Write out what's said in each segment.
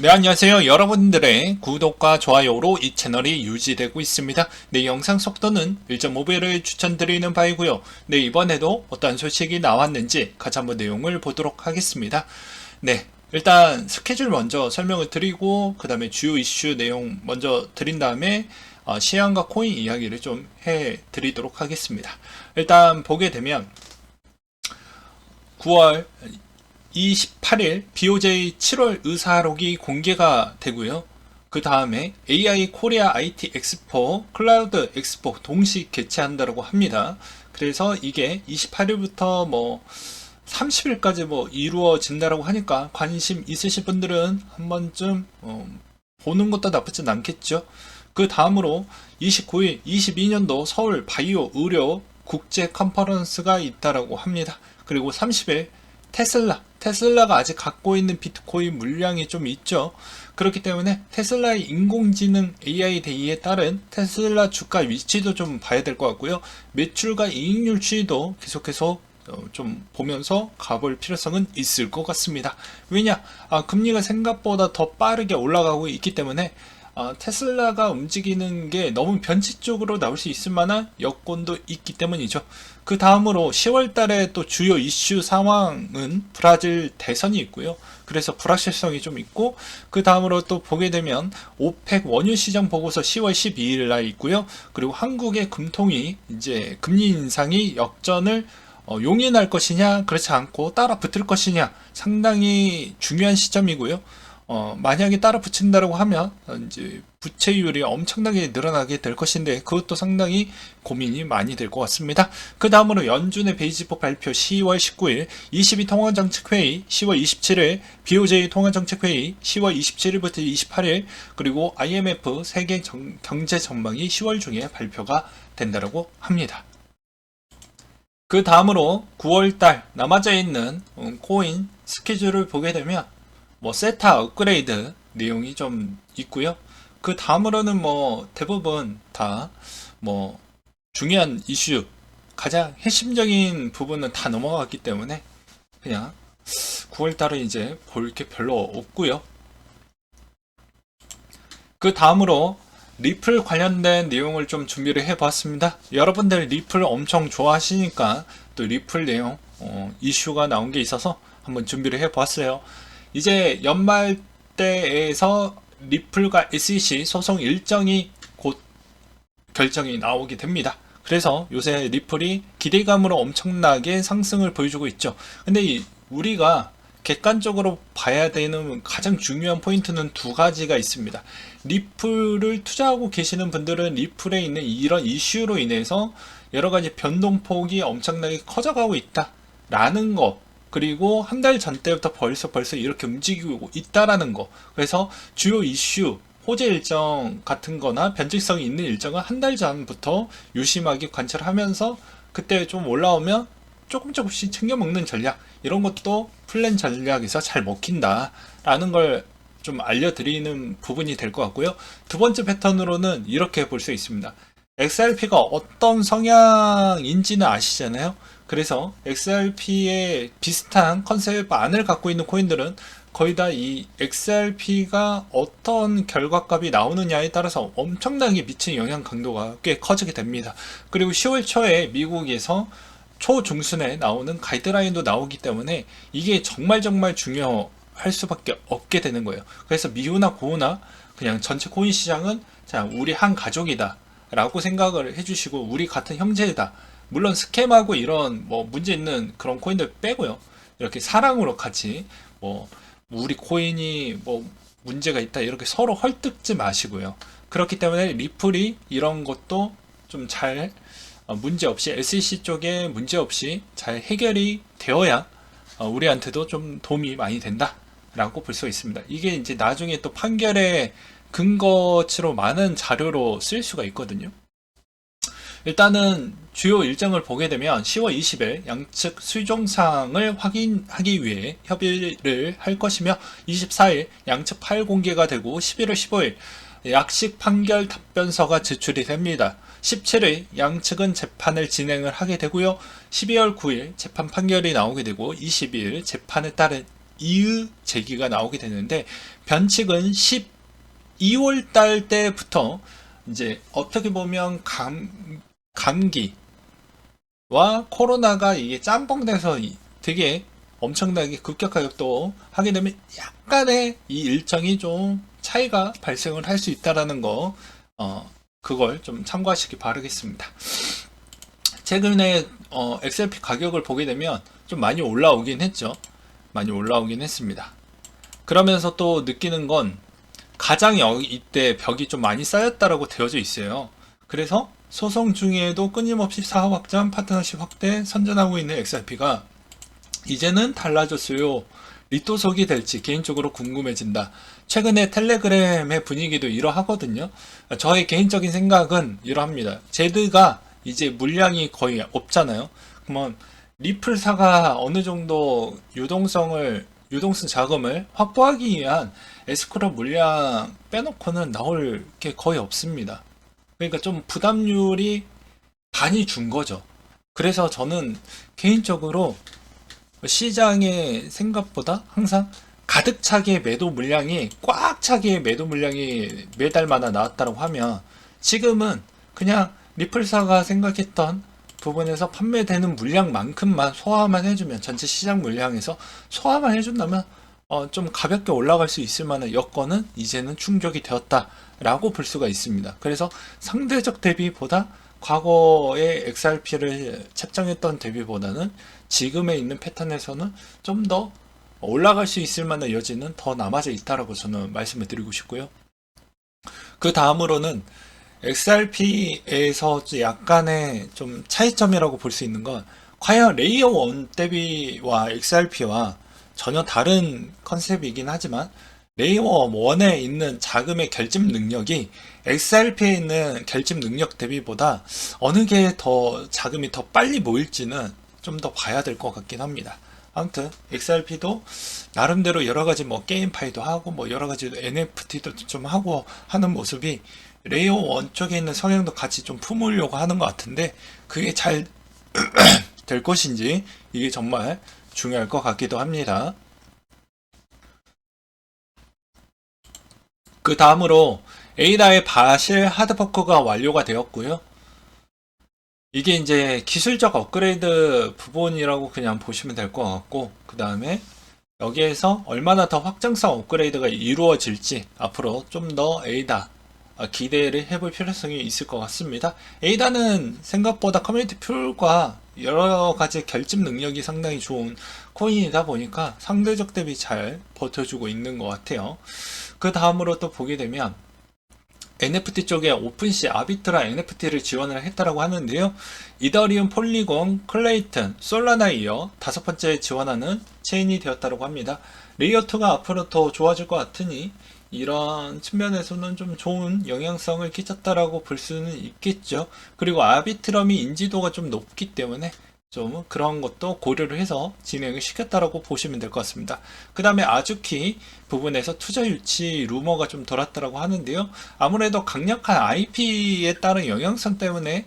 네, 안녕하세요. 여러분들의 구독과 좋아요로 이 채널이 유지되고 있습니다. 네, 영상 속도는 1.5배를 추천드리는 바이고요. 네, 이번에도 어떤 소식이 나왔는지 같이 한번 내용을 보도록 하겠습니다. 네, 일단 스케줄 먼저 설명을 드리고 그 다음에 주요 이슈 내용 먼저 드린 다음에 시황과 코인 이야기를 좀 해드리도록 하겠습니다. 일단 보게 되면 9월 28일 BOJ 7월 의사록이 공개가 되고요. 그 다음에 AI 코리아 IT 엑스포, 클라우드 엑스포 동시 개최한다고 합니다. 그래서 이게 28일부터 30일까지 이루어진다라고 하니까 관심 있으신 분들은 한 번쯤 보는 것도 나쁘진 않겠죠. 그 다음으로 29일 22년도 서울 바이오 의료 국제 컨퍼런스가 있다라고 합니다. 그리고 30일 테슬라가 아직 갖고 있는 비트코인 물량이 좀 있죠. 그렇기 때문에 테슬라의 인공지능 AI 대의에 따른 테슬라 주가 위치도 좀 봐야 될 것 같고요. 매출과 이익률 추이도 계속해서 좀 보면서 가볼 필요성은 있을 것 같습니다. 왜냐? 금리가 생각보다 더 빠르게 올라가고 있기 때문에 테슬라가 움직이는 게 너무 변칙적으로 나올 수 있을 만한 여건도 있기 때문이죠. 그 다음으로 10월 달에 또 주요 이슈 상황은 브라질 대선이 있고요. 그래서 불확실성이 좀 있고, 그 다음으로 또 보게 되면 오펙 원유 시장 보고서 10월 12일 날 있고요. 그리고 한국의 금통위 이제 금리 인상이 역전을 용인할 것이냐, 그렇지 않고 따라 붙을 것이냐, 상당히 중요한 시점이고요. 만약에 따라 붙인다고 하면 이제 부채율이 엄청나게 늘어나게 될 것인데 그것도 상당히 고민이 많이 될 것 같습니다. 그 다음으로 연준의 베이지법 발표 10월 19일, 22 통화정책회의 10월 27일, BOJ 통화정책회의 10월 27일부터 28일, 그리고 IMF 세계 경제 전망이 10월 중에 발표가 된다고 합니다. 그 다음으로 9월달 남아져 있는 코인 스케줄을 보게 되면 세타 업그레이드 내용이 좀 있고요. 그 다음으로는 대부분 다 중요한 이슈, 가장 핵심적인 부분은 다 넘어갔기 때문에 그냥 9월달은 이제 볼 게 별로 없고요. 그 다음으로 리플 관련된 내용을 좀 준비를 해봤습니다. 여러분들 리플 엄청 좋아하시니까 또 리플 내용 이슈가 나온 게 있어서 한번 준비를 해봤어요. 이제 연말 때에서 리플과 SEC 소송 일정이 곧 결정이 나오게 됩니다. 그래서 요새 리플이 기대감으로 엄청나게 상승을 보여주고 있죠. 근데 우리가 객관적으로 봐야 되는 가장 중요한 포인트는 두 가지가 있습니다. 리플을 투자하고 계시는 분들은 리플에 있는 이런 이슈로 인해서 여러 가지 변동폭이 엄청나게 커져가고 있다라는 거, 그리고 한 달 전 때부터 벌써 이렇게 움직이고 있다라는 거. 그래서 주요 이슈, 호재 일정 같은 거나 변칙성이 있는 일정은 한 달 전부터 유심하게 관찰하면서 그때 좀 올라오면 조금씩 챙겨 먹는 전략, 이런 것도 플랜 전략에서 잘 먹힌다라는 걸 좀 알려드리는 부분이 될 것 같고요. 두 번째 패턴으로는 이렇게 볼 수 있습니다. XRP가 어떤 성향인지는 아시잖아요. 그래서 XRP의 비슷한 컨셉 안을 갖고 있는 코인들은 거의 다 이 XRP가 어떤 결과값이 나오느냐에 따라서 엄청나게 미친 영향 강도가 꽤 커지게 됩니다. 그리고 10월 초에 미국에서 초중순에 나오는 가이드라인도 나오기 때문에 이게 정말 중요할 수밖에 없게 되는 거예요. 그래서 미우나 고우나 그냥 전체 코인 시장은 자, 우리 한 가족이다 라고 생각을 해주시고, 우리 같은 형제다. 물론 스캠하고 이런 문제 있는 그런 코인들 빼고요. 이렇게 사랑으로 같이 우리 코인이 문제가 있다 이렇게 서로 헐뜯지 마시고요. 그렇기 때문에 리플이 이런 것도 좀 잘 문제 없이, SEC 쪽에 문제 없이 잘 해결이 되어야 우리한테도 좀 도움이 많이 된다라고 볼 수 있습니다. 이게 이제 나중에 또 판결의 근거치로 많은 자료로 쓸 수가 있거든요. 일단은 주요 일정을 보게 되면 10월 20일 양측 수정사항을 확인하기 위해 협의를 할 것이며, 24일 양측 파일 공개가 되고 11월 15일 약식 판결 답변서가 제출이 됩니다. 17일 양측은 재판을 진행을 하게 되고요. 12월 9일 재판 판결이 나오게 되고 22일 재판에 따른 이의 제기가 나오게 되는데, 변칙은 12월 달 때부터 이제 어떻게 보면 감기와 코로나가 이게 짬뽕돼서 되게 엄청나게 급격하게 또 하게 되면 약간의 이 일정이 좀 차이가 발생을 할 수 있다라는 거, 그걸 좀 참고하시기 바라겠습니다. 최근에 XRP 가격을 보게 되면 좀 많이 올라오긴 했죠. 많이 올라오긴 했습니다. 그러면서 또 느끼는 건 가장 이때 벽이 좀 많이 쌓였다라고 되어져 있어요. 그래서 소송 중에도 끊임없이 사업 확장, 파트너십 확대 선전하고 있는 XRP가 이제는 달라졌어요. 리토속이 될지 개인적으로 궁금해진다. 최근에 텔레그램의 분위기도 이러하거든요. 저의 개인적인 생각은 이러합니다. 제드가 이제 물량이 거의 없잖아요. 그러면 리플사가 어느 정도 유동성 자금을 확보하기 위한 에스크로 물량 빼놓고는 나올 게 거의 없습니다. 그러니까 좀 부담률이 많이 준 거죠. 그래서 저는 개인적으로 시장의 생각보다 항상 가득 차게 매도 물량이 꽉 차게 매도 물량이 매달마다 나왔다고 하면 지금은 그냥 리플사가 생각했던 부분에서 판매되는 물량만큼만 소화만 해주면, 전체 시장 물량에서 소화만 해준다면 좀 가볍게 올라갈 수 있을 만한 여건은 이제는 충족이 되었다라고 볼 수가 있습니다. 그래서 상대적 대비보다 과거에 XRP를 책정했던 대비보다는 지금에 있는 패턴에서는 좀 더 올라갈 수 있을 만한 여지는 더 남아져 있다라고 저는 말씀을 드리고 싶고요. 그 다음으로는 XRP에서 약간의 좀 차이점이라고 볼 수 있는 건, 과연 레이어 1 대비와 XRP와 전혀 다른 컨셉이긴 하지만 레이어 1에 있는 자금의 결집 능력이 XRP에 있는 결집 능력 대비보다 어느 게 더 자금이 더 빨리 모일지는 좀 더 봐야 될 것 같긴 합니다. 아무튼 XRP도 나름대로 여러가지 뭐 게임파이도 하고 뭐 여러가지 NFT도 좀 하고 하는 모습이 레이어 1 쪽에 있는 성향도 같이 좀 품으려고 하는 것 같은데, 그게 잘 될 것인지 이게 정말 중요할 것 같기도 합니다. 그 다음으로 에이다의 바실 하드포크가 완료가 되었고요. 이게 이제 기술적 업그레이드 부분이라고 그냥 보시면 될 것 같고, 그 다음에 여기에서 얼마나 더 확장성 업그레이드가 이루어질지 앞으로 좀 더 에이다 기대를 해볼 필요성이 있을 것 같습니다. 에이다는 생각보다 커뮤니티 풀과 여러 가지 결집 능력이 상당히 좋은 코인이다 보니까 상대적 대비 잘 버텨주고 있는 것 같아요. 그 다음으로 또 보게 되면 NFT 쪽에 오픈시 아비트라 NFT를 지원을 했다라고 하는데요. 이더리움, 폴리곤, 클레이튼, 솔라나에 이어 5번째 지원하는 체인이 되었다고 합니다. 레이어2가 앞으로 더 좋아질 것 같으니 이런 측면에서는 좀 좋은 영향성을 끼쳤다라고 볼 수는 있겠죠. 그리고 아비트럼이 인지도가 좀 높기 때문에 좀 그런 것도 고려를 해서 진행을 시켰다라고 보시면 될 것 같습니다. 그 다음에 아주키 부분에서 투자 유치 루머가 좀 돌았다라고 하는데요. 아무래도 강력한 IP에 따른 영향성 때문에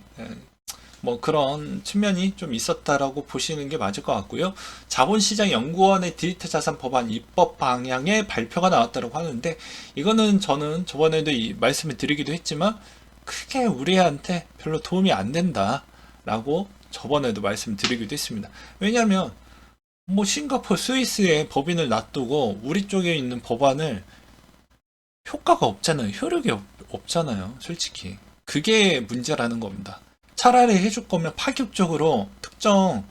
뭐 그런 측면이 좀 있었다라고 보시는 게 맞을 것 같고요. 자본시장연구원의 디지털 자산 법안 입법 방향의 발표가 나왔다고 하는데, 이거는 저는 저번에도 말씀을 드리기도 했지만 크게 우리한테 별로 도움이 안 된다라고 저번에도 말씀드리기도 했습니다. 왜냐하면 뭐 싱가포르, 스위스에 법인을 놔두고 우리 쪽에 있는 법안을 효과가 없잖아요. 효력이 없잖아요. 솔직히 그게 문제라는 겁니다. 차라리 해줄 거면 파격적으로 특정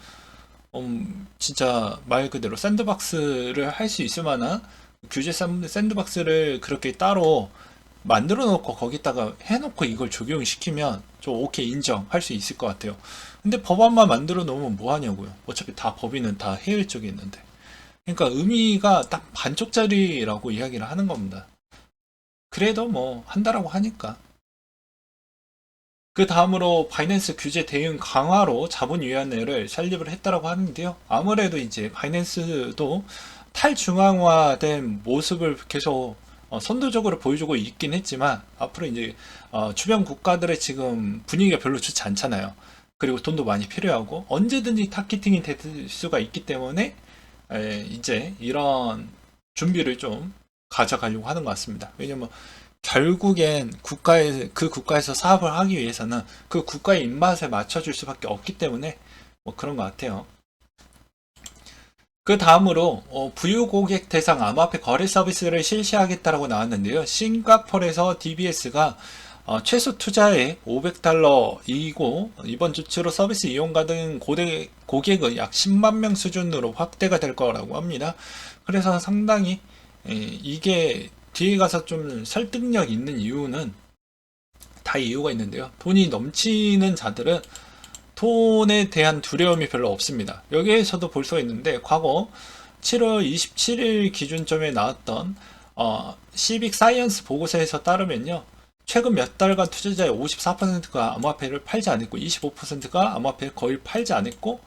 진짜 말 그대로 샌드박스를 할 수 있을 만한 규제 샌드박스를 그렇게 따로 만들어 놓고 거기다가 해놓고 이걸 적용시키면 좀 오케이 인정할 수 있을 것 같아요. 근데 법안만 만들어 놓으면 뭐 하냐고요. 어차피 다 법인은 다 해외 쪽에 있는데. 그러니까 의미가 딱 반쪽짜리라고 이야기를 하는 겁니다. 그래도 뭐 한다라고 하니까. 그 다음으로 바이낸스 규제 대응 강화로 자본위원회를 설립을 했다라고 하는데요. 아무래도 이제 바이낸스도 탈중앙화된 모습을 계속 선도적으로 보여주고 있긴 했지만, 앞으로 이제 주변 국가들의 지금 분위기가 별로 좋지 않잖아요. 그리고 돈도 많이 필요하고 언제든지 타겟팅이 될 수가 있기 때문에 이제 이런 준비를 좀 가져가려고 하는 것 같습니다. 왜냐면 결국엔 그 국가에서 사업을 하기 위해서는 그 국가의 입맛에 맞춰줄 수밖에 없기 때문에 뭐 그런 것 같아요. 그 다음으로 부유 고객 대상 암호화폐 거래 서비스를 실시하겠다라고 나왔는데요. 싱가포르에서 DBS가 최소 투자액 500달러이고 이번 조치로 서비스 이용가 등 고객은 약 10만 명 수준으로 확대가 될 거라고 합니다. 그래서 상당히 이게 뒤에 가서 좀 설득력 있는 이유는 다 이유가 있는데요. 돈이 넘치는 자들은 돈에 대한 두려움이 별로 없습니다. 여기에서도 볼 수가 있는데 과거 7월 27일 기준점에 나왔던 시빅 사이언스 보고서에서 따르면요. 최근 몇 달간 투자자의 54%가 암호화폐를 팔지 않았고 25%가 암호화폐를 거의 팔지 않았고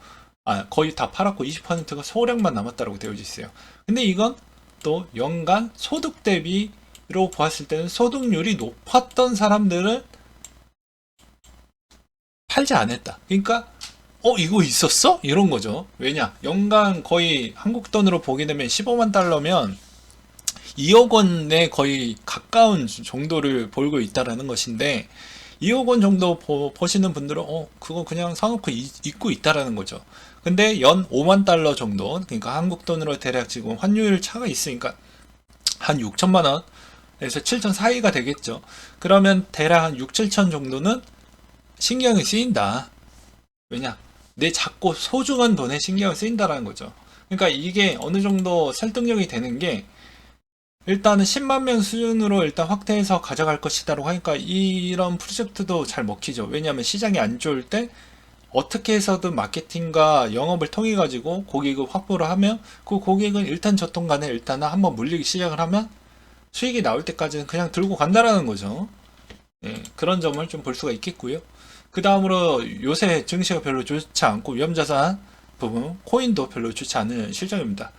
거의 다 팔았고 20%가 소량만 남았다고 되어 있어요. 근데 이건 또 연간 소득 대비로 보았을 때는 소득률이 높았던 사람들은 팔지 않았다. 그러니까 이거 있었어? 이런 거죠. 왜냐? 연간 거의 한국 돈으로 보게 되면 15만 달러면 2억 원에 거의 가까운 정도를 벌고 있다라는 것인데 2억 원 정도 버시는 분들은 그거 그냥 사놓고 있고 있다라는 거죠. 근데 연 5만 달러 정도, 그러니까 한국 돈으로 대략 지금 환율 차가 있으니까 한 6천만 원에서 7천 사이가 되겠죠. 그러면 대략 한 6, 7천 정도는 신경이 쓰인다. 왜냐? 내 작고 소중한 돈에 신경을 쓰인다라는 거죠. 그러니까 이게 어느 정도 설득력이 되는 게 일단은 10만 명 수준으로 일단 확대해서 가져갈 것이다라고 하니까 이런 프로젝트도 잘 먹히죠. 왜냐하면 시장이 안 좋을 때 어떻게 해서든 마케팅과 영업을 통해 가지고 고객을 확보를 하면 그 고객은 일단 저통 간에 일단은 한번 물리기 시작을 하면 수익이 나올 때까지는 그냥 들고 간다라는 거죠. 그런 점을 좀 볼 수가 있겠고요. 그 다음으로 요새 증시가 별로 좋지 않고 위험자산 부분 코인도 별로 좋지 않은 실정입니다.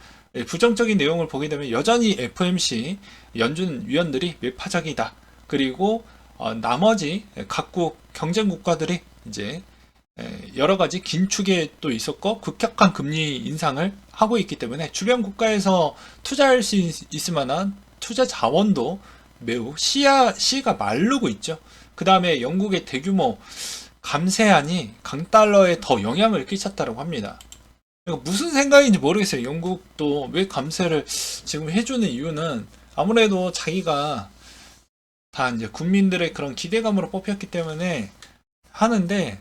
부정적인 내용을 보게 되면 여전히 FOMC 연준 위원들이 매파적이다. 그리고 나머지 각국 경쟁 국가들이 이제 여러 가지 긴축에 또 있었고 급격한 금리 인상을 하고 있기 때문에 주변 국가에서 투자할 수 있을 만한 투자 자원도 매우 시가 마르고 있죠. 그 다음에 영국의 대규모 감세안이 강달러에 더 영향을 끼쳤다고 합니다. 무슨 생각인지 모르겠어요. 영국도 왜 감세를 지금 해주는 이유는 아무래도 자기가 다 이제 국민들의 그런 기대감으로 뽑혔기 때문에 하는데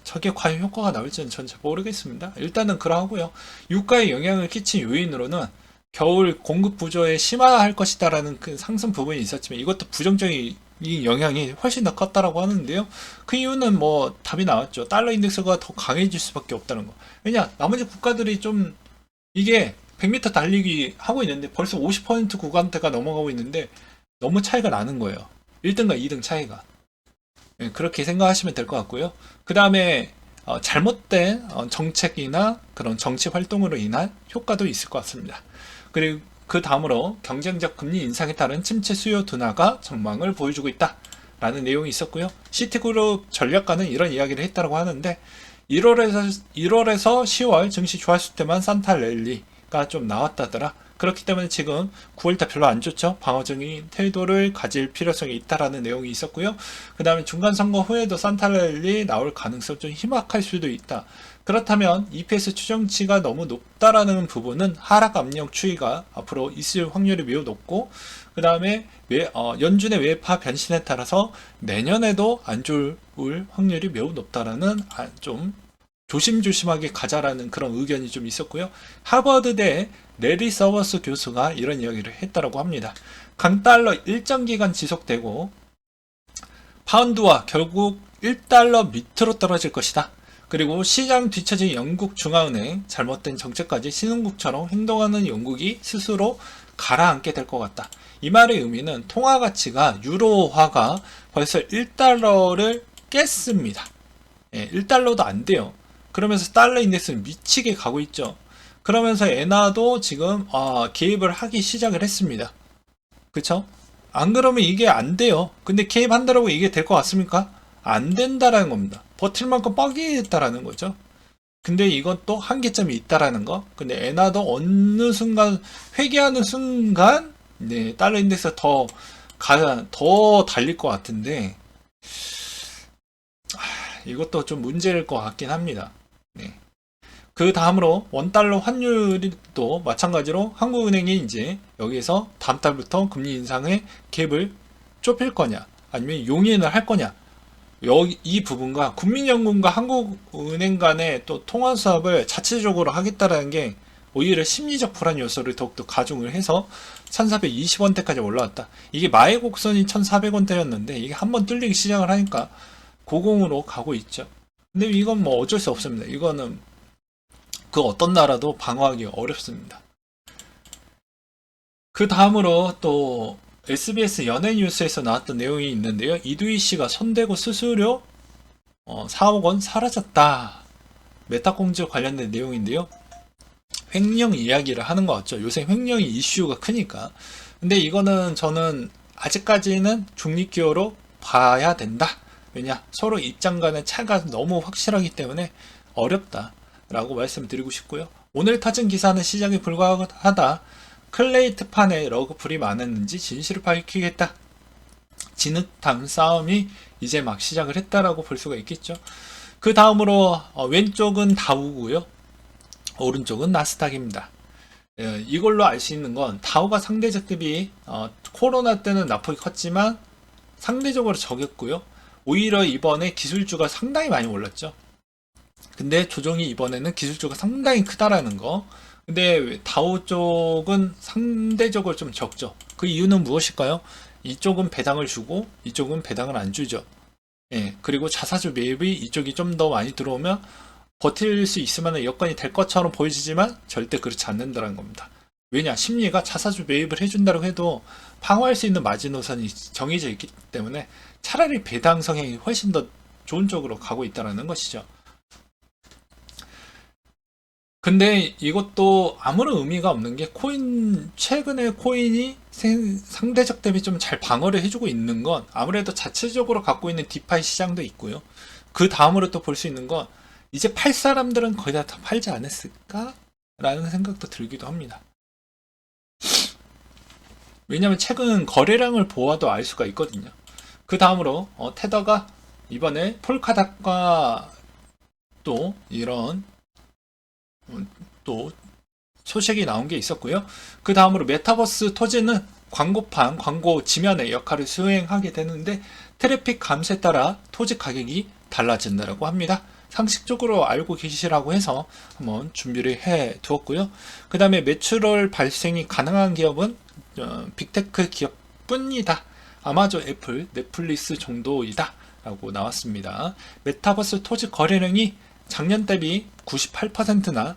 저게 과연 효과가 나올지는 전 잘 모르겠습니다. 일단은 그러하고요. 유가에 영향을 끼친 요인으로는 겨울 공급 부조에 심화할 것이다라는 그 상승 부분이 있었지만 이것도 부정적인 영향이 훨씬 더 컸다라고 하는데요. 그 이유는 뭐 답이 나왔죠. 달러 인덱스가 더 강해질 수밖에 없다는 거. 왜냐? 나머지 국가들이 좀 이게 100m 달리기 하고 있는데 벌써 50% 구간대가 넘어가고 있는데 너무 차이가 나는 거예요. 1등과 2등 차이가. 그렇게 생각하시면 될 것 같고요. 그 다음에 잘못된 정책이나 그런 정치 활동으로 인한 효과도 있을 것 같습니다. 그리고 그 다음으로 경쟁적 금리 인상에 따른 침체 수요 둔화가 전망을 보여주고 있다 라는 내용이 있었고요. 시티그룹 전략가는 이런 이야기를 했다고 하는데 1월에서 10월 증시 좋았을 때만 산타랠리가 좀 나왔다더라. 그렇기 때문에 지금 9월달 별로 안 좋죠. 방어적인 태도를 가질 필요성이 있다라는 내용이 있었고요. 그 다음에 중간선거 후에도 산타랠리 나올 가능성 좀 희박할 수도 있다. 그렇다면 EPS 추정치가 너무 높다라는 부분은 하락 압력 추이가 앞으로 있을 확률이 매우 높고 그 다음에 연준의 외파 변신에 따라서 내년에도 안 좋을 확률이 매우 높다라는 좀 조심조심하게 가자라는 그런 의견이 좀 있었고요. 하버드대 레리 서버스 교수가 이런 이야기를 했다고 합니다. 강달러 일정 기간 지속되고 파운드와 결국 1달러 밑으로 떨어질 것이다. 그리고 시장 뒤처진 영국 중앙은행 잘못된 정책까지 신흥국처럼 행동하는 영국이 스스로 가라앉게 될 것 같다. 이 말의 의미는 통화 가치가 유로화가 벌써 1달러를 깼습니다. 1달러도 안 돼요. 그러면서 달러 인덱스는 미치게 가고 있죠. 그러면서 엔화도 지금 개입을 하기 시작을 했습니다. 그쵸? 안 그러면 이게 안 돼요. 근데 개입한다라고 이게 될 것 같습니까? 안 된다라는 겁니다. 버틸 만큼 뻐기했다라는 거죠. 근데 이것도 한계점이 있다라는 거. 근데 엔화도 어느 순간 회귀하는 순간 네, 달러 인덱스 더 달릴 것 같은데 이것도 좀 문제일 것 같긴 합니다. 네. 그 다음으로 원달러 환율도 마찬가지로 한국은행이 이제 여기에서 다음 달부터 금리 인상의 갭을 좁힐 거냐 아니면 용인을 할 거냐, 여기 이 부분과 국민연금과 한국은행 간의 또 통화 수합을 자체적으로 하겠다라는 게 오히려 심리적 불안 요소를 더욱더 가중을 해서 1420원대까지 올라왔다. 이게 마의 곡선이 1400원대였는데 이게 한번 뚫리기 시작을 하니까 고공으로 가고 있죠. 근데 이건 뭐 어쩔 수 없습니다. 이거는 그 어떤 나라도 방어하기 어렵습니다. 그 다음으로 또 SBS 연예 뉴스에서 나왔던 내용이 있는데요. 이두희 씨가 손대고 수수료 4억 원 사라졌다. 메타공주 관련된 내용인데요. 횡령 이야기를 하는 것 같죠. 요새 횡령이 이슈가 크니까. 근데 이거는 저는 아직까지는 중립기호로 봐야 된다. 왜냐? 서로 입장 간의 차가 너무 확실하기 때문에 어렵다 라고 말씀드리고 싶고요. 오늘 타진 기사는 시작에 불과하다. 클레이트판에 러그풀이 많았는지 진실을 밝히겠다. 진흙탕 싸움이 이제 막 시작을 했다라고 볼 수가 있겠죠. 그 다음으로 왼쪽은 다우고요. 오른쪽은 나스닥입니다. 이걸로 알 수 있는 건 다우가 상대적 대비 코로나 때는 낙폭이 컸지만 상대적으로 적였고요. 오히려 이번에 기술주가 상당히 많이 올랐죠. 근데 조정이 이번에는 기술주가 상당히 크다라는 거. 근데 다우 쪽은 상대적으로 좀 적죠. 그 이유는 무엇일까요? 이쪽은 배당을 주고 이쪽은 배당을 안 주죠. 예, 그리고 자사주 매입이 이쪽이 좀 더 많이 들어오면 버틸 수 있을 만한 여건이 될 것처럼 보여지지만 절대 그렇지 않는다는 겁니다. 왜냐? 심리가 자사주 매입을 해준다고 해도 방어할 수 있는 마지노선이 정해져 있기 때문에 차라리 배당 성향이 훨씬 더 좋은 쪽으로 가고 있다는 것이죠. 근데 이것도 아무런 의미가 없는 게 최근에 코인이 상대적 대비 좀 잘 방어를 해주고 있는 건 아무래도 자체적으로 갖고 있는 디파이 시장도 있고요. 그 다음으로 또 볼 수 있는 건 이제 팔 사람들은 거의 다 팔지 않았을까? 라는 생각도 들기도 합니다. 왜냐면 최근 거래량을 보아도 알 수가 있거든요. 그 다음으로 테더가 이번에 폴카닷과 또 이런 또 소식이 나온 게 있었고요. 그 다음으로 메타버스 토지는 광고판, 광고 지면의 역할을 수행하게 되는데 트래픽 감소에 따라 토지 가격이 달라진다고 합니다. 상식적으로 알고 계시라고 해서 한번 준비를 해 두었고요. 그 다음에 매출월 발생이 가능한 기업은 빅테크 기업뿐이다. 아마존, 애플, 넷플릭스 정도이다 라고 나왔습니다. 메타버스 토지 거래량이 작년 대비 98%나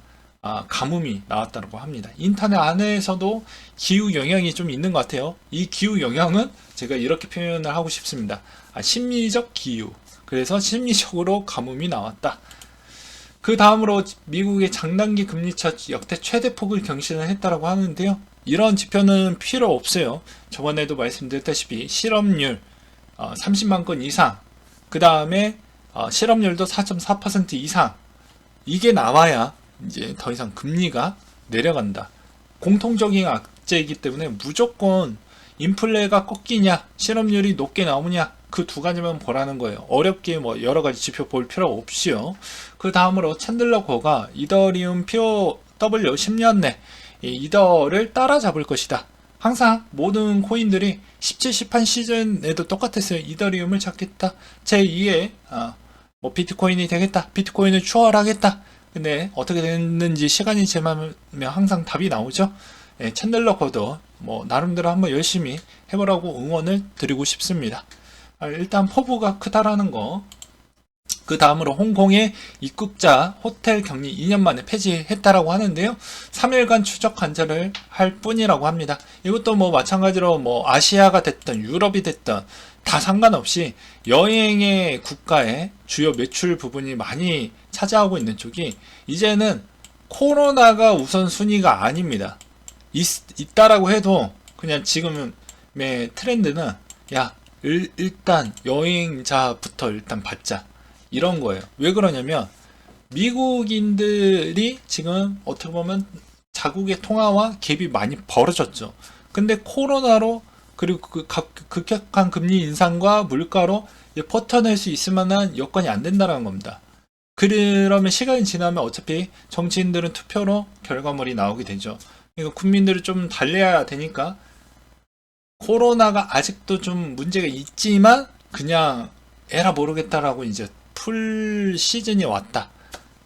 가뭄이 나왔다고 합니다. 인터넷 안에서도 기후 영향이 좀 있는 것 같아요. 이 기후 영향은 제가 이렇게 표현을 하고 싶습니다. 심리적 기후. 그래서 심리적으로 가뭄이 나왔다. 그 다음으로 미국의 장단기 금리차 역대 최대 폭을 경신을 했다고 하는데요. 이런 지표는 필요 없어요. 저번에도 말씀드렸다시피 실업률 30만 건 이상, 그 다음에 실업률도 4.4% 이상, 이게 나와야 이제 더 이상 금리가 내려간다. 공통적인 악재이기 때문에 무조건 인플레가 꺾이냐, 실업률이 높게 나오냐, 그 두 가지만 보라는 거예요. 어렵게 뭐 여러 가지 지표 볼 필요 없이요. 그 다음으로 챈들러 고가 이더리움 POW 10년 내 이더를 따라잡을 것이다. 항상 모든 코인들이 17, 18 시즌에도 똑같았어요. 이더리움을 찾겠다. 제2의 뭐 비트코인이 되겠다. 비트코인을 추월하겠다. 근데 어떻게 됐는지 시간이 지나면 항상 답이 나오죠. 예, 챈들러 코도 뭐 나름대로 한번 열심히 해보라고 응원을 드리고 싶습니다. 일단 포부가 크다라는 거. 그 다음으로 홍콩의 입국자 호텔 격리 2년 만에 폐지했다라고 하는데요. 3일간 추적 관찰을 할 뿐이라고 합니다. 이것도 뭐 마찬가지로 뭐 아시아가 됐든 유럽이 됐든 다 상관없이 여행의 국가의 주요 매출 부분이 많이 차지하고 있는 쪽이 이제는 코로나가 우선순위가 아닙니다. 있다라고 해도 그냥 지금의 트렌드는 야 일단 여행자부터 일단 받자 이런 거예요. 왜 그러냐면 미국인들이 지금 어떻게 보면 자국의 통화와 갭이 많이 벌어졌죠. 근데 코로나로 그리고 그 급격한 금리 인상과 물가로 버텨낼 수 있을 만한 여건이 안 된다는 겁니다. 그러면 시간이 지나면 어차피 정치인들은 투표로 결과물이 나오게 되죠. 그러니까 국민들을 좀 달래야 되니까 코로나가 아직도 좀 문제가 있지만 그냥 에라 모르겠다라고 이제 풀 시즌이 왔다.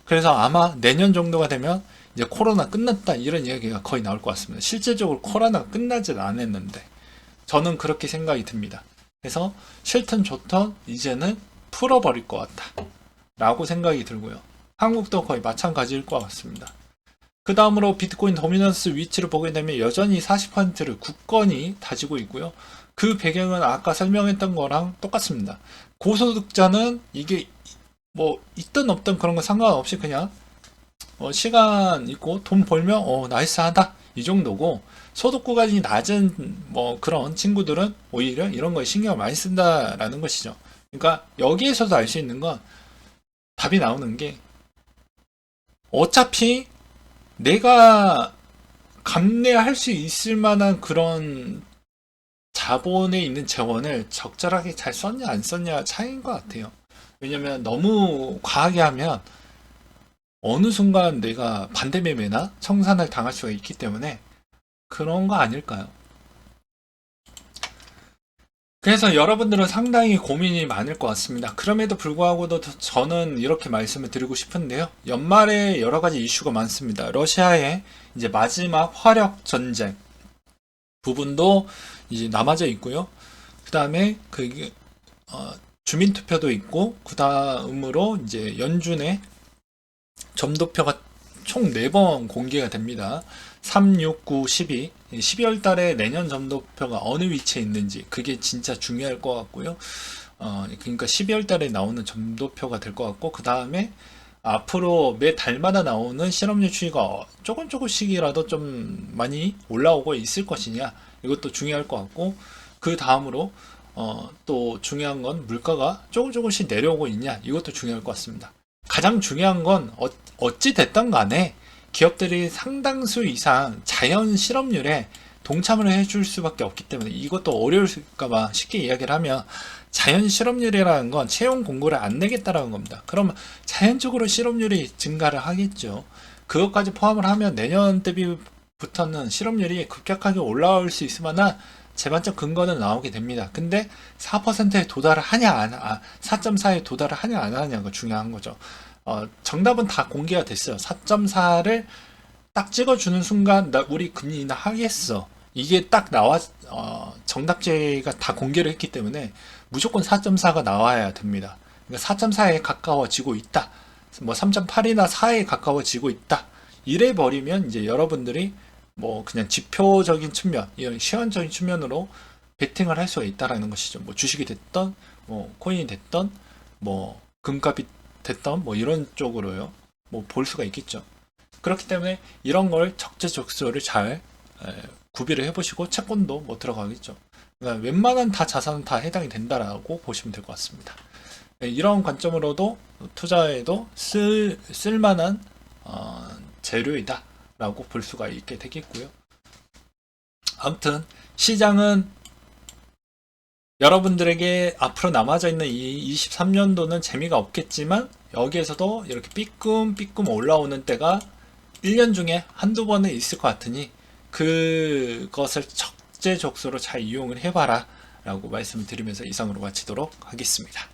그래서 아마 내년 정도가 되면 이제 코로나 끝났다 이런 이야기가 거의 나올 것 같습니다. 실제적으로 코로나가 끝나진 않았는데 저는 그렇게 생각이 듭니다. 그래서 싫든 좋든 이제는 풀어버릴 것 같다 라고 생각이 들고요. 한국도 거의 마찬가지일 것 같습니다. 그 다음으로 비트코인 도미넌스 위치를 보게 되면 여전히 40%를 국건이 다지고 있고요. 그 배경은 아까 설명했던 거랑 똑같습니다. 고소득자는 이게 뭐 있든 없든 그런 거 상관없이 그냥 시간 있고 돈 벌면 나이스하다 이 정도고, 소득 구간이 낮은 뭐 그런 친구들은 오히려 이런 거에 신경을 많이 쓴다라는 것이죠. 그러니까 여기에서도 알 수 있는 건 답이 나오는 게 어차피 내가 감내할 수 있을 만한 그런 자본에 있는 재원을 적절하게 잘 썼냐 안 썼냐 차이인 것 같아요. 왜냐면 너무 과하게 하면 어느 순간 내가 반대매매나 청산을 당할 수가 있기 때문에 그런 거 아닐까요? 그래서 여러분들은 상당히 고민이 많을 것 같습니다. 그럼에도 불구하고도 저는 이렇게 말씀을 드리고 싶은데요. 연말에 여러 가지 이슈가 많습니다. 러시아의 이제 마지막 화력 전쟁 부분도 이제 남아져 있고요. 그 다음에 주민투표도 있고, 그 다음으로 이제 연준의 점도표가 총 4번 공개가 됩니다. 3, 6, 9, 12. 12월 달에 내년 점도표가 어느 위치에 있는지 그게 진짜 중요할 것 같고요. 그러니까 12월 달에 나오는 점도표가 될 것 같고, 그 다음에 앞으로 매 달마다 나오는 실업률 추이가 조금씩이라도 좀 많이 올라오고 있을 것이냐, 이것도 중요할 것 같고, 그 다음으로 또 중요한 건 물가가 조금씩 내려오고 있냐, 이것도 중요할 것 같습니다. 가장 중요한 건 어찌 됐든 간에 기업들이 상당수 이상 자연 실업률에 동참을 해줄 수밖에 없기 때문에, 이것도 어려울까봐 쉽게 이야기를 하면 자연 실업률이라는 건 채용 공고를 안 내겠다라는 겁니다. 그러면 자연적으로 실업률이 증가를 하겠죠. 그것까지 포함을 하면 내년 대비부터는 실업률이 급격하게 올라올 수 있을 만한 제반적 근거는 나오게 됩니다. 근데 4%에 도달을 하냐 4.4에 도달을 하냐 안 하냐가 중요한 거죠. 정답은 다 공개가 됐어요. 4.4를 딱 찍어주는 순간 우리 금리 인하 하겠어, 이게 딱 나와. 정답제가 다 공개를 했기 때문에 무조건 4.4가 나와야 됩니다. 그러니까 4.4에 가까워지고 있다, 뭐 3.8이나 4에 가까워지고 있다, 이래 버리면 이제 여러분들이 뭐 그냥 지표적인 측면, 이런 시간적인 측면으로 베팅을 할 수가 있다라는 것이죠. 뭐 주식이 됐던, 뭐 코인이 됐던, 뭐 금값이 됐던, 뭐 이런 쪽으로요, 뭐 볼 수가 있겠죠. 그렇기 때문에 이런 걸 적재적소를 잘 구비를 해보시고, 채권도 뭐 들어가겠죠. 그러니까 웬만한 다 자산은 다 해당이 된다라고 보시면 될 것 같습니다. 이런 관점으로도 투자에도 쓸만한 재료이다 라고 볼 수가 있게 되겠고요. 아무튼 시장은 여러분들에게 앞으로 남아져 있는 이 23년도는 재미가 없겠지만, 여기에서도 이렇게 삐끔삐끔 올라오는 때가 1년 중에 한두 번은 있을 것 같으니 그것을 적재적소로 잘 이용을 해봐라 라고 말씀을 드리면서 이상으로 마치도록 하겠습니다.